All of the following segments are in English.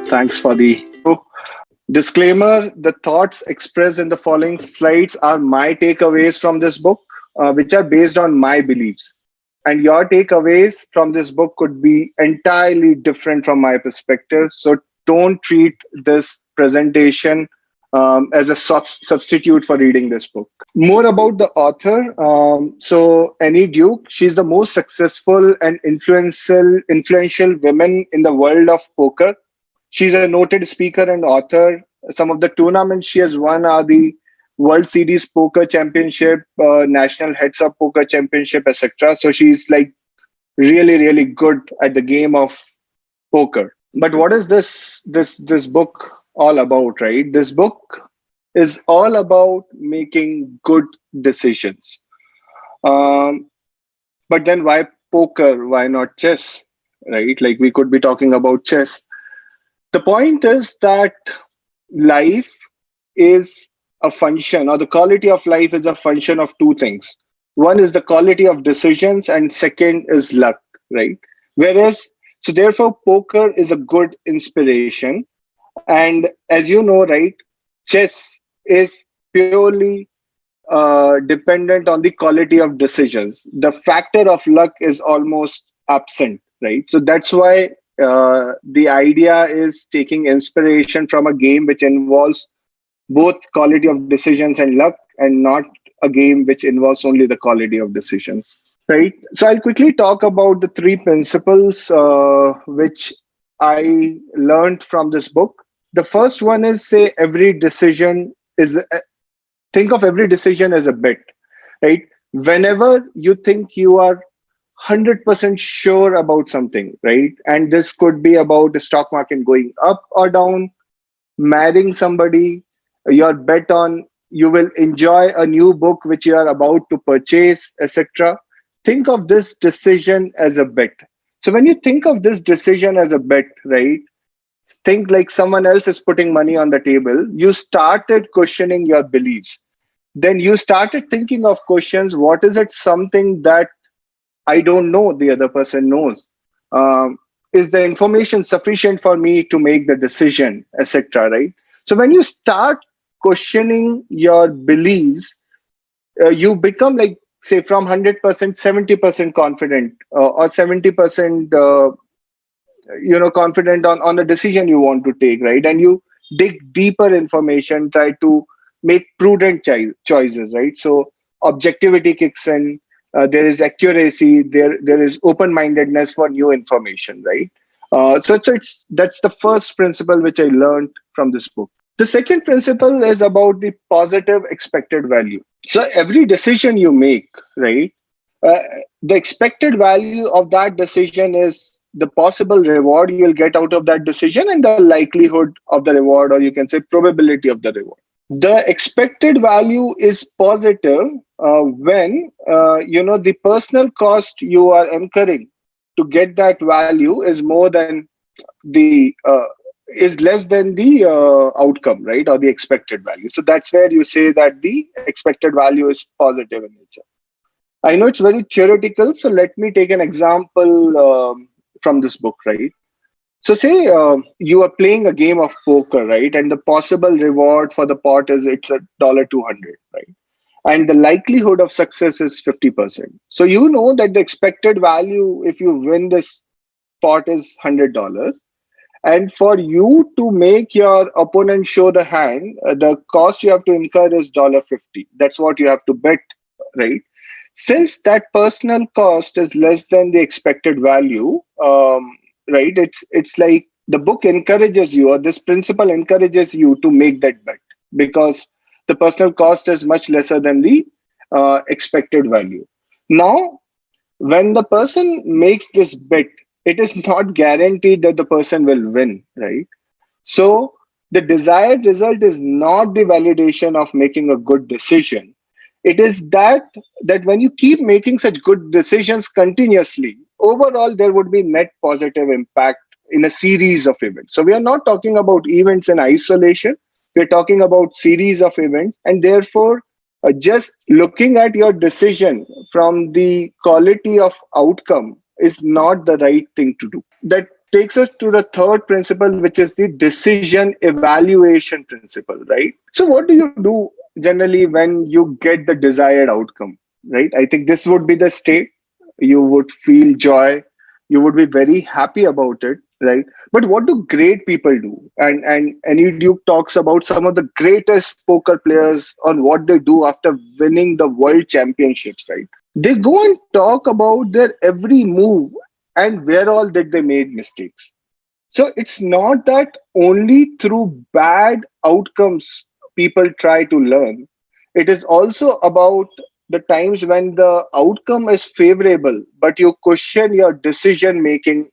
Thanks for the intro. Disclaimer: the thoughts expressed in the following slides are my takeaways from this book, which are based on my beliefs. And your takeaways from this book could be entirely different from my perspective. So don't treat this presentation as a substitute for reading this book. More about the author. So Annie Duke, she's the most successful and influential woman in the world of poker. She's a noted speaker and author. Some of the tournaments she has won are the World Series Poker Championship, National Heads Up Poker Championship, etc. So she's like really, really good at the game of poker. But what is this book all about, right? This book is all about making good decisions. Um, but then why poker? Why not chess? Right? Like we could be talking about chess. The point is that life is a function, or the quality of life is a function of two things. One is the quality of decisions, and second is luck, right? Whereas, so therefore, poker is a good inspiration. And as you know, right, chess is purely dependent on the quality of decisions. The factor of luck is almost absent, right? So that's why the idea is taking inspiration from a game which involves both quality of decisions and luck, and not a game which involves only the quality of decisions, right? So I'll quickly talk about the three principles which I learned from this book. The first one is, say, every decision is think of every decision as a bet, right? Whenever you think you are 100% sure about something, right? And this could be about the stock market going up or down, marrying somebody, your bet on you will enjoy a new book which you are about to purchase, etc. Think of this decision as a bet. So when you think of this decision as a bet, right? Think like someone else is putting money on the table. You started questioning your beliefs. Then you started thinking of questions. What is it something that I don't know the other person knows? Is the information sufficient for me to make the decision, etc. Right? So when you start questioning your beliefs, you become like, say, from 100% 70% confident, or 70% confident on the decision you want to take, right? And you dig deeper information, try to make prudent choices, right? So objectivity kicks in. There is accuracy, there is open-mindedness for new information, right? So that's the first principle which I learned from this book. The second principle is about the positive expected value. So every decision you make, right, uh, the expected value of that decision is the possible reward you'll get out of that decision, and the likelihood of the reward, or you can say probability of the reward. The expected value is positive when the personal cost you are incurring to get that value is more than the is less than the outcome, right, or the expected value. So that's where you say that the expected value is positive in nature. I know it's very theoretical, so let me take an example from this book, right? So say you are playing a game of poker, right? And the possible reward for the pot is it's a dollar 200, right? And the likelihood of success is 50%. So you know that the expected value if you win this pot is $100. And for you to make your opponent show the hand, the cost you have to incur is $50. That's what you have to bet, right? Since that personal cost is less than the expected value, right? It's like the book encourages you, or this principle encourages you to make that bet, because the personal cost is much lesser than the expected value. Now, when the person makes this bet, it is not guaranteed that the person will win, right? So the desired result is not the validation of making a good decision. It is that when you keep making such good decisions continuously, overall there would be net positive impact in a series of events. So we are not talking about events in isolation. We're talking about series of events, and therefore just looking at your decision from the quality of outcome is not the right thing to do. That takes us to the third principle, which is the decision evaluation principle, right? So what do you do generally when you get the desired outcome, right? I think this would be the state. You would feel joy. You would be very happy about it, right? But what do great people do? And Any Duke talks about some of the greatest poker players on what they do after winning the world championships, right? They go and talk about their every move and where all did they made mistakes. So it's not that only through bad outcomes people try to learn. It is also about the times when the outcome is favorable, but you question your decision making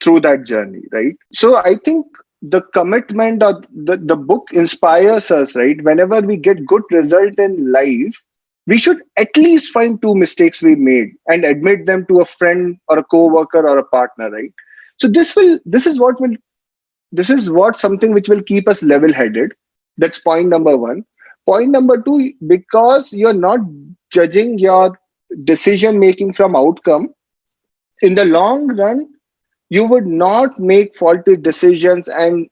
through that journey, right? So I think the commitment of the book inspires us, right? Whenever we get good result in life, we should at least find two mistakes we made and admit them to a friend or a co-worker or a partner, right? So this is what something which will keep us level headed. That's point number one. Point number two, because you're not judging your decision making from outcome, in the long run you would not make faulty decisions and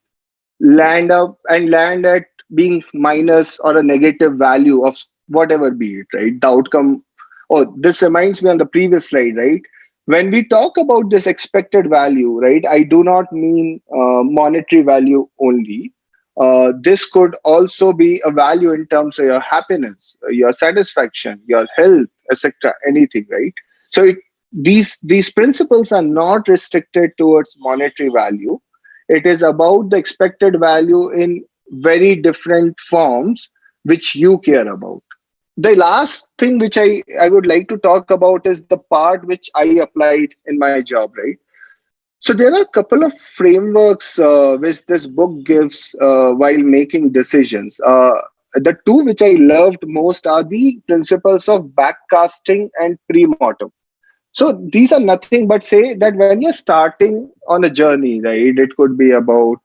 land at being minus or a negative value of whatever be it, right? The outcome. Oh, this reminds me on the previous slide, right? When we talk about this expected value, right, I do not mean monetary value only. This could also be a value in terms of your happiness, your satisfaction, your health, etc. Anything, right? So these principles are not restricted towards monetary value. It is about the expected value in very different forms which you care about. The last thing which I would like to talk about is the part which I applied in my job, right? So there are a couple of frameworks which this book gives while making decisions. The two which I loved most are the principles of backcasting and pre-mortem. So these are nothing but say that when you're starting on a journey, right, it could be about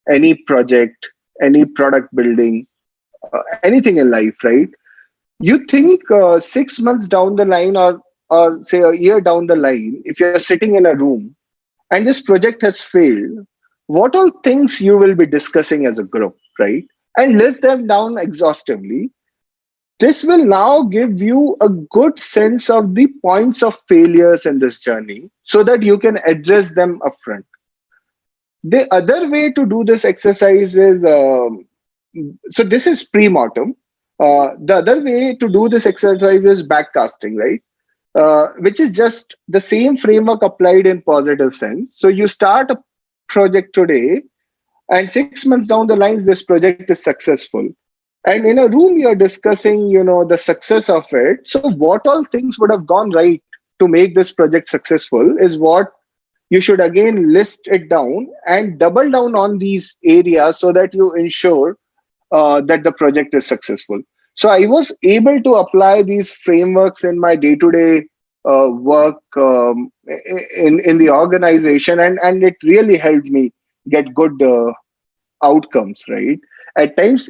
any project, any product building, anything in life, right? You think 6 months down the line, or say a year down the line, if you're sitting in a room and this project has failed, what all things you will be discussing as a group, right? And list them down exhaustively. This will now give you a good sense of the points of failures in this journey so that you can address them upfront. The other way to do this exercise is so this is pre-mortem. The other way to do this exercise is backcasting, right? Which is just the same framework applied in positive sense. So you start a project today, and 6 months down the line, this project is successful. And in a room, you're discussing, the success of it. So what all things would have gone right to make this project successful is what you should again list it down and double down on these areas so that you ensure that the project is successful. So I was able to apply these frameworks in my day-to-day work in the organization, and it really helped me get good outcomes. Right? At times,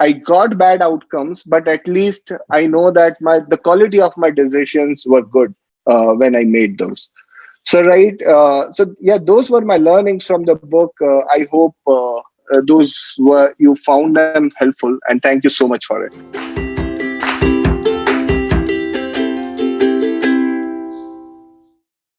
I got bad outcomes, but at least I know that the quality of my decisions were good when I made those. So right, so yeah, those were my learnings from the book. I hope those were you found them helpful, and thank you so much for it.